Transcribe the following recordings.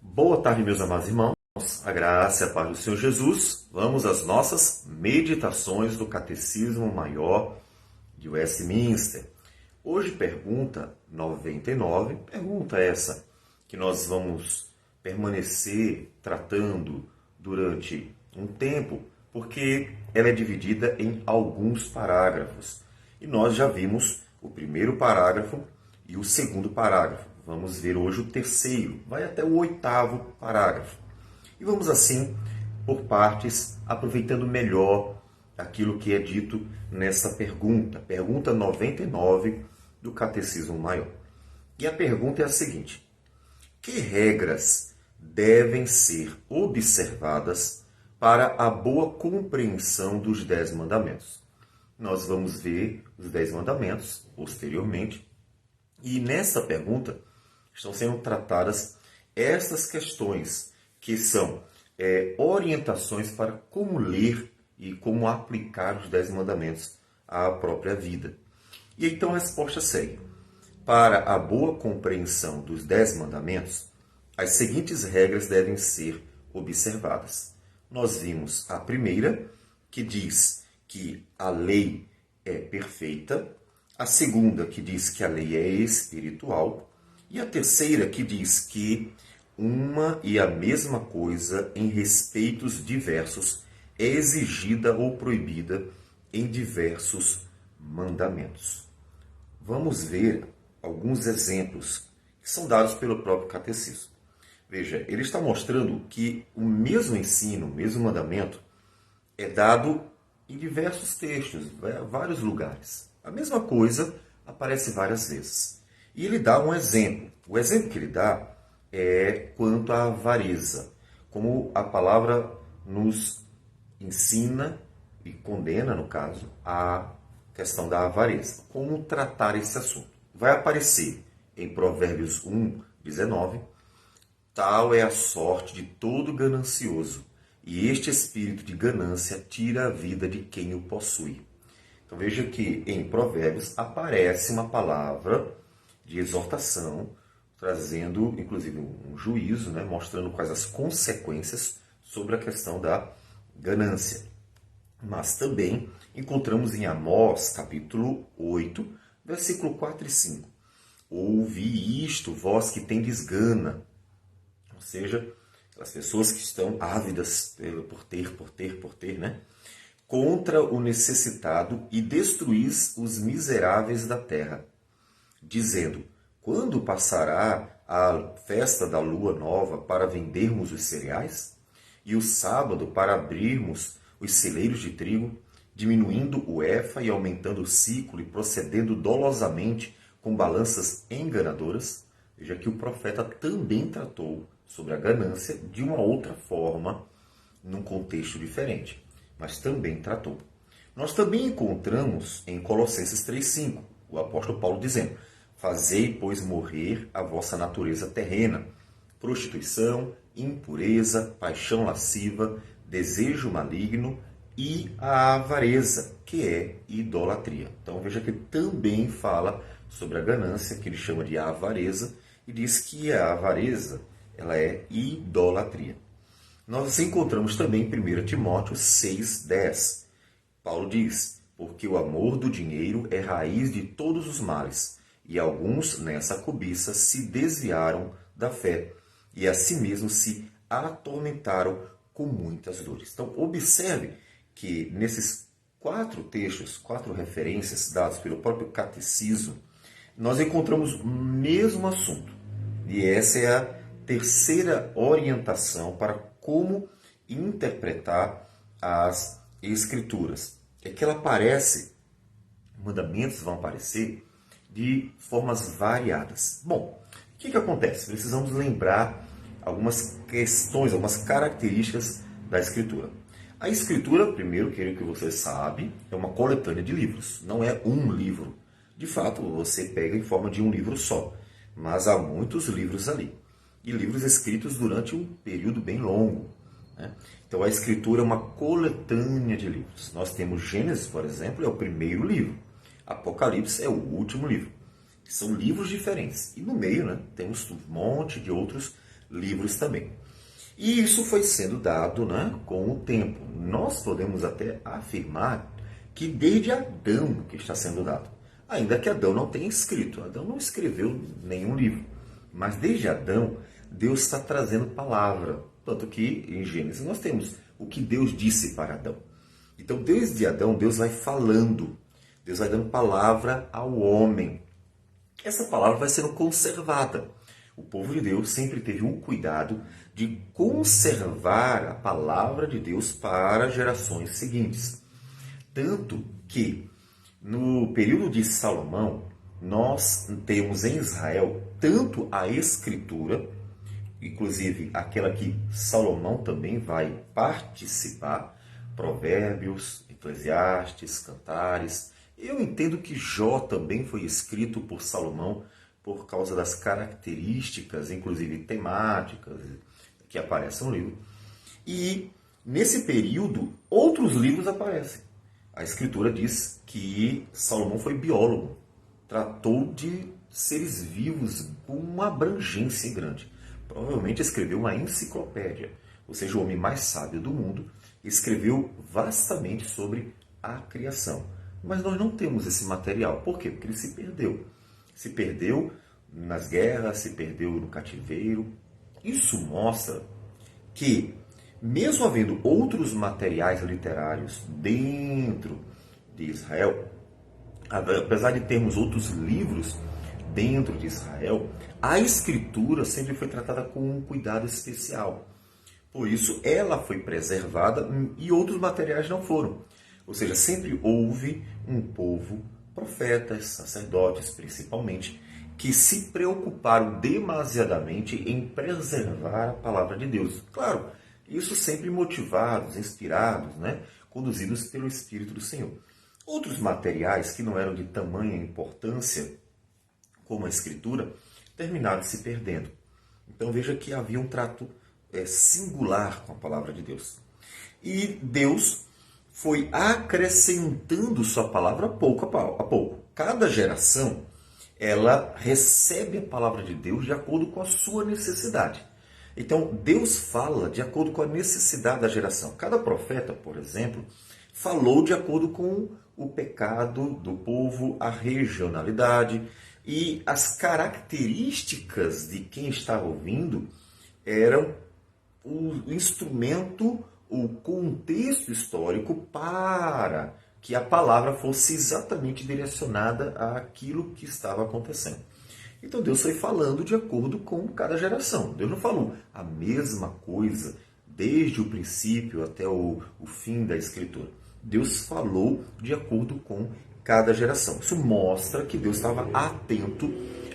Boa tarde, meus amados irmãos. A graça e a paz do Senhor Jesus. Vamos às nossas meditações do Catecismo Maior de Westminster. Hoje, pergunta 99, pergunta essa que nós vamos permanecer tratando durante um tempo, porque ela é dividida em alguns parágrafos. E nós já vimos o primeiro parágrafo e o segundo parágrafo. Vamos ver hoje o terceiro, vai até o oitavo parágrafo. E vamos assim, por partes, aproveitando melhor aquilo que é dito nessa pergunta. Pergunta 99 do Catecismo Maior. E a pergunta é a seguinte: que regras devem ser observadas para a boa compreensão dos 10 mandamentos? Nós vamos ver os 10 mandamentos posteriormente. E nessa pergunta estão sendo tratadas essas questões, que são orientações para como ler e como aplicar os 10 mandamentos à própria vida. E então a resposta segue: para a boa compreensão dos 10 mandamentos, as seguintes regras devem ser observadas. Nós vimos a primeira, que diz que a lei é perfeita, a segunda, que diz que a lei é espiritual, e a terceira, que diz que uma e a mesma coisa em respeitos diversos é exigida ou proibida em diversos mandamentos. Vamos ver alguns exemplos que são dados pelo próprio catecismo. Veja, ele está mostrando que o mesmo ensino, o mesmo mandamento, é dado em diversos textos, vários lugares. A mesma coisa aparece várias vezes. E ele dá um exemplo. O exemplo que ele dá é quanto à avareza, como a palavra nos ensina e condena, no caso, a questão da avareza. Como tratar esse assunto? Vai aparecer em Provérbios 1:19, tal é a sorte de todo ganancioso, e este espírito de ganância tira a vida de quem o possui. Então veja que em Provérbios aparece uma palavra de exortação, trazendo inclusive um juízo, mostrando quais as consequências sobre a questão da ganância. Mas também encontramos em Amós, capítulo 8, versículo 4 e 5. Ouvi isto, vós que tendes gana. Ou seja, as pessoas que estão ávidas por ter, contra o necessitado, e destruís os miseráveis da terra, dizendo: quando passará a festa da lua nova para vendermos os cereais? E o sábado para abrirmos os celeiros de trigo, diminuindo o efa e aumentando o ciclo, e procedendo dolosamente com balanças enganadoras? Veja que o profeta também tratou sobre a ganância de uma outra forma, num contexto diferente, mas também tratou. Nós também encontramos em Colossenses 3:5, o apóstolo Paulo dizendo: fazei, pois, morrer a vossa natureza terrena, prostituição, impureza, paixão lasciva, desejo maligno e a avareza, que é idolatria. Então veja que ele também fala sobre a ganância, que ele chama de avareza, e diz que a avareza ela é idolatria. Nós encontramos também em 1 Timóteo 6:10. Paulo diz: porque o amor do dinheiro é raiz de todos os males, e alguns nessa cobiça se desviaram da fé, e a si mesmos se atormentaram com muitas dores. Então, observe que nesses 4 textos, 4 referências dadas pelo próprio catecismo, nós encontramos o mesmo assunto. E essa é a terceira orientação para como interpretar as Escrituras. É que ela aparece, mandamentos vão aparecer de formas variadas. Bom, o que acontece? Precisamos lembrar algumas questões, algumas características da Escritura. A Escritura, primeiro, que você sabe, é uma coletânea de livros, não é um livro. De fato, você pega em forma de um livro só, mas há muitos livros ali. E livros escritos durante um período bem longo. Então a Escritura é uma coletânea de livros. Nós temos Gênesis, por exemplo, é o primeiro livro. Apocalipse é o último livro. São livros diferentes. E no meio temos um monte de outros livros também. E isso foi sendo dado, né, com o tempo. Nós podemos até afirmar que desde Adão que está sendo dado. Ainda que Adão não tenha escrito. Adão não escreveu nenhum livro. Mas desde Adão, Deus está trazendo palavra. Tanto que em Gênesis nós temos o que Deus disse para Adão. Então, desde Adão, Deus vai falando. Deus vai dando palavra ao homem. Essa palavra vai sendo conservada. O povo de Deus sempre teve um cuidado de conservar a palavra de Deus para gerações seguintes. Tanto que, no período de Salomão, nós temos em Israel tanto a Escritura, inclusive aquela que Salomão também vai participar, Provérbios, Eclesiastes, Cantares. Eu entendo que Jó também foi escrito por Salomão por causa das características, inclusive temáticas, que aparecem no livro. E nesse período, outros livros aparecem. A Escritura diz que Salomão foi biólogo, tratou de seres vivos com uma abrangência grande. Provavelmente escreveu uma enciclopédia, ou seja, o homem mais sábio do mundo, escreveu vastamente sobre a criação. Mas nós não temos esse material. Por quê? Porque ele se perdeu. Se perdeu nas guerras, se perdeu no cativeiro. Isso mostra que, mesmo havendo outros materiais literários dentro de Israel, apesar de termos outros livros dentro de Israel, a Escritura sempre foi tratada com um cuidado especial. Por isso, ela foi preservada e outros materiais não foram. Ou seja, sempre houve um povo, profetas, sacerdotes principalmente, que se preocuparam demasiadamente em preservar a palavra de Deus. Claro, isso sempre motivados, inspirados, conduzidos pelo Espírito do Senhor. Outros materiais que não eram de tamanha importância, como a Escritura, terminaram se perdendo. Então veja que havia um trato singular com a palavra de Deus. E Deus foi acrescentando sua palavra pouco a pouco. Cada geração, ela recebe a palavra de Deus de acordo com a sua necessidade. Então, Deus fala de acordo com a necessidade da geração. Cada profeta, por exemplo, falou de acordo com o pecado do povo, a regionalidade e as características de quem estava ouvindo eram o instrumento, o contexto histórico para que a palavra fosse exatamente direcionada àquilo que estava acontecendo. Então Deus foi falando de acordo com cada geração. Deus não falou a mesma coisa desde o princípio até o fim da Escritura. Deus falou de acordo com cada geração. Isso mostra que Deus estava atento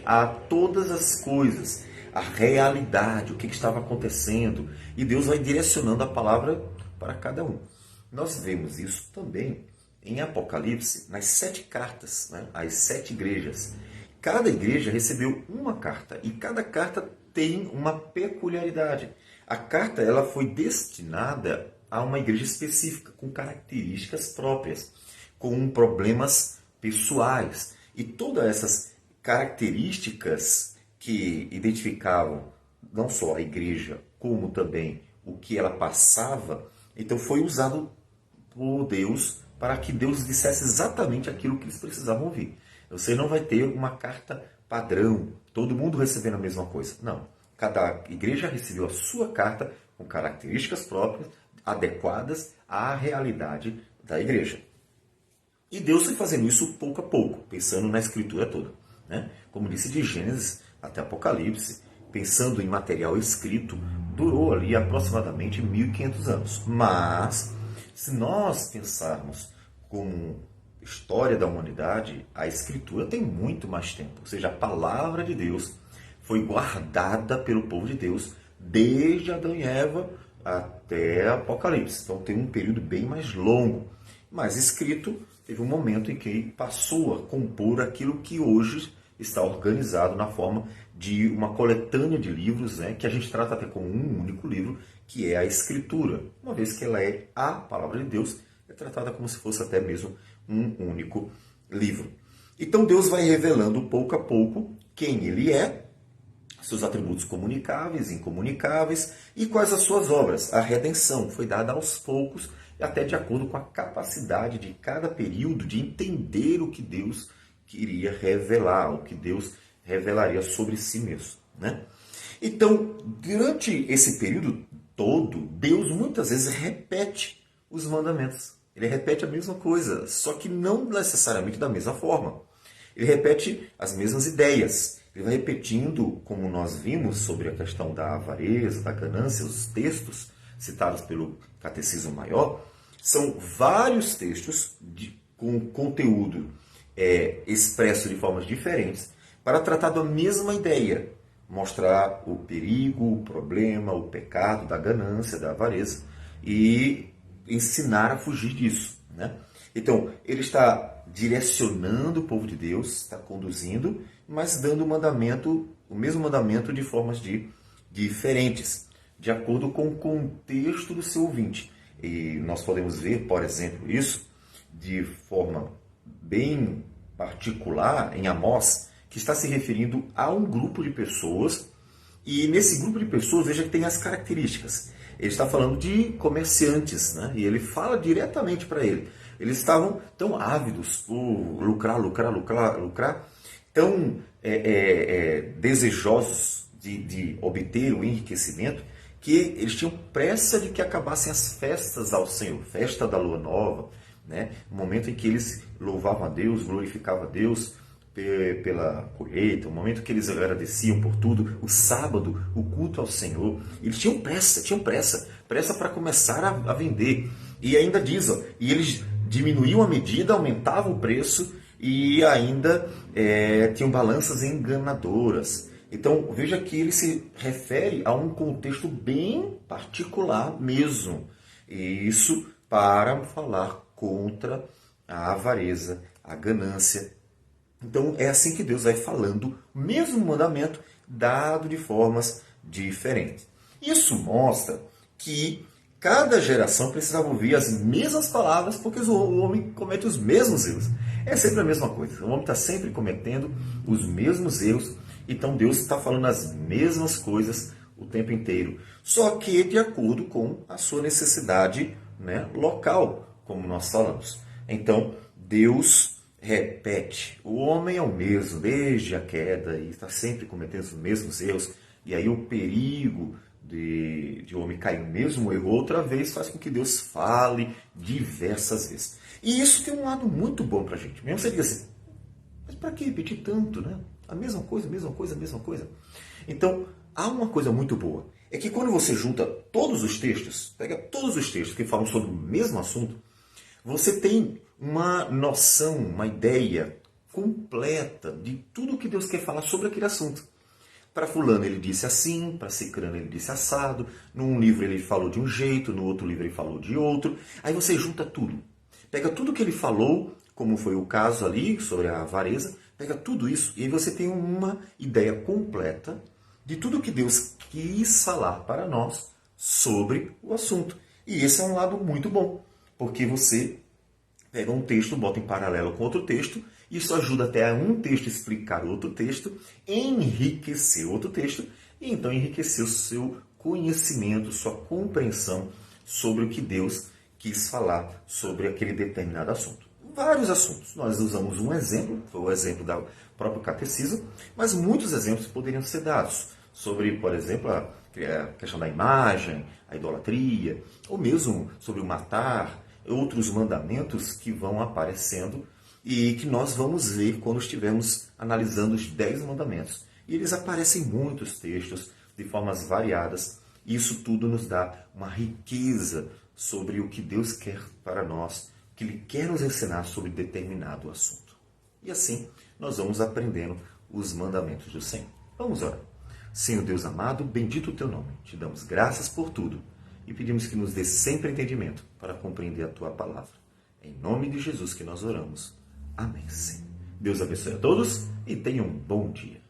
a todas as coisas, a realidade, o que estava acontecendo. E Deus vai direcionando a palavra para cada um. Nós vemos isso também em Apocalipse, nas 7 cartas, as 7 igrejas. Cada igreja recebeu uma carta e cada carta tem uma peculiaridade. A carta ela foi destinada a uma igreja específica, com características próprias, com problemas pessoais. E todas essas características que identificavam não só a igreja, como também o que ela passava, então foi usado por Deus para que Deus dissesse exatamente aquilo que eles precisavam ouvir. Você não vai ter uma carta padrão, todo mundo recebendo a mesma coisa. Não. Cada igreja recebeu a sua carta com características próprias, adequadas à realidade da igreja. E Deus foi fazendo isso pouco a pouco, pensando na Escritura toda. Como disse, de Gênesis até Apocalipse, pensando em material escrito, durou ali aproximadamente 1500 anos. Mas, se nós pensarmos como história da humanidade, a Escritura tem muito mais tempo. Ou seja, a palavra de Deus foi guardada pelo povo de Deus desde Adão e Eva até Apocalipse. Então tem um período bem mais longo. Mas escrito, teve um momento em que passou a compor aquilo que hoje está organizado na forma de uma coletânea de livros, que a gente trata até como um único livro, que é a Escritura. Uma vez que ela é a palavra de Deus, é tratada como se fosse até mesmo um único livro. Então Deus vai revelando pouco a pouco quem Ele é seus atributos comunicáveis, incomunicáveis, e quais as suas obras. A redenção foi dada aos poucos, até de acordo com a capacidade de cada período de entender o que Deus queria revelar, o que Deus revelaria sobre si mesmo, né? Então, durante esse período todo, Deus muitas vezes repete os mandamentos. Ele repete a mesma coisa, só que não necessariamente da mesma forma. Ele repete as mesmas ideias. Ele vai repetindo, como nós vimos sobre a questão da avareza, da ganância, os textos citados pelo Catecismo Maior, são vários textos com conteúdo expresso de formas diferentes para tratar da mesma ideia, mostrar o perigo, o problema, o pecado da ganância, da avareza e ensinar a fugir disso, né? Então, ele está direcionando o povo de Deus, está conduzindo, mas dando o mesmo mandamento de formas diferentes, de acordo com o contexto do seu ouvinte. E nós podemos ver, por exemplo, isso de forma bem particular em Amós, que está se referindo a um grupo de pessoas, e nesse grupo de pessoas, veja que tem as características. Ele está falando de comerciantes, né? E ele fala diretamente para ele. Eles estavam tão ávidos por lucrar, tão desejosos de obter o enriquecimento, que eles tinham pressa de que acabassem as festas ao Senhor, festa da lua nova, né? O momento em que eles louvavam a Deus, glorificavam a Deus pela colheita, o momento que eles agradeciam por tudo, o sábado, o culto ao Senhor. Eles tinham pressa para começar a vender. E ainda diz, e eles diminuíam a medida, aumentavam o preço e ainda tinham balanças enganadoras. Então, veja que ele se refere a um contexto bem particular mesmo. E isso para falar contra a avareza, a ganância. Então, é assim que Deus vai falando o mesmo mandamento, dado de formas diferentes. Isso mostra que cada geração precisava ouvir as mesmas palavras, porque o homem comete os mesmos erros. É sempre a mesma coisa. O homem está sempre cometendo os mesmos erros. Então Deus está falando as mesmas coisas o tempo inteiro. Só que de acordo com a sua necessidade, né, local, como nós falamos. Então Deus repete. O homem é o mesmo desde a queda e está sempre cometendo os mesmos erros. E aí o perigo de o homem cair no mesmo erro outra vez faz com que Deus fale diversas vezes. E isso tem um lado muito bom para a gente. Mesmo você diga assim, mas para que repetir tanto, né? A mesma coisa. Então, há uma coisa muito boa. É que quando você junta todos os textos, pega todos os textos que falam sobre o mesmo assunto, você tem uma noção, uma ideia completa de tudo o que Deus quer falar sobre aquele assunto. Para fulano ele disse assim, para cicrano ele disse assado, num livro ele falou de um jeito, no outro livro ele falou de outro. Aí você junta tudo. Pega tudo que ele falou, como foi o caso ali sobre a avareza, pega tudo isso e aí você tem uma ideia completa de tudo que Deus quis falar para nós sobre o assunto. E esse é um lado muito bom, porque você pega um texto, bota em paralelo com outro texto, isso ajuda até a um texto explicar outro texto, enriquecer outro texto, e então enriquecer o seu conhecimento, sua compreensão sobre o que Deus quis falar sobre aquele determinado assunto. Vários assuntos. Nós usamos um exemplo, foi o exemplo do próprio catecismo, mas muitos exemplos poderiam ser dados sobre, por exemplo, a questão da imagem, a idolatria, ou mesmo sobre o matar, outros mandamentos que vão aparecendo e que nós vamos ver quando estivermos analisando os 10 mandamentos. E eles aparecem em muitos textos, de formas variadas, e isso tudo nos dá uma riqueza sobre o que Deus quer para nós, que Ele quer nos ensinar sobre determinado assunto. E assim, nós vamos aprendendo os mandamentos do Senhor. Vamos orar. Senhor Deus amado, bendito o Teu nome. Te damos graças por tudo e pedimos que nos dê sempre entendimento para compreender a Tua palavra. Em nome de Jesus que nós oramos. Amém. Sim. Deus abençoe a todos e tenham um bom dia.